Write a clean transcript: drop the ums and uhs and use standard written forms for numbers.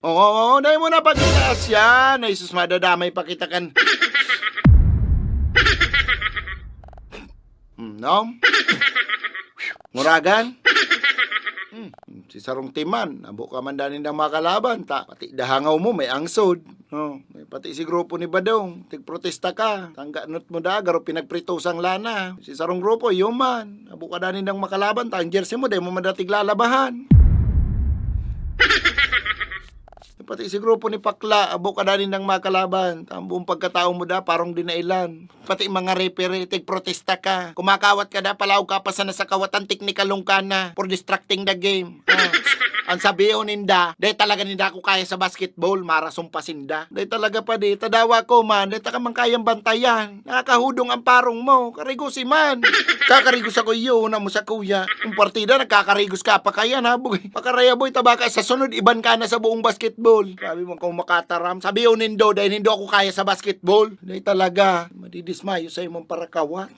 Oo, dahil mo na pagkitaas yan. Ay, sus, madadamay pa kita kan. No? Muragan? Si Sarong Timan, abo ka man danin ng mga kalaban, ta. Pati dahangaw mo, may angsod. Oh, pati si grupo ni Badong, tigprotesta ka. Tangganot mo da, garo pinagpritosang lana. Si Sarong grupo, yuman. Abo ka danin ng makalaban, ta. Ang jersey mo, dahil mo madatig lalabahan. Pati si grupo ni Pakla, abo ka danin ng makalaban. Ang buong pagkatao mo da, parang dinailan. Pati mga referee, tigprotesta ka. Kumakawat ka da, palaw ka pa sa nasa kawatan, teknikalong ka na for distracting the game. Ang sabihin ninda, day talaga ninda ako kaya sa basketball, marasong pasinda. Day talaga pa di, tadawa ko man, day taka man kayang bantayan. Nakakahudong ang parong mo, karigos man. Kakarigos ako iyo, na mo sa kuya. Ang partida, nagkakarigos ka pa kaya na, boy. Pakaraya boy, tabaka sa sunod, iban ka na sa buong basketball. Sabi mo kung makataram, sabihin nindo, dahil hindi ako kaya sa basketball. Day talaga, madidismayo sa imong parakawat.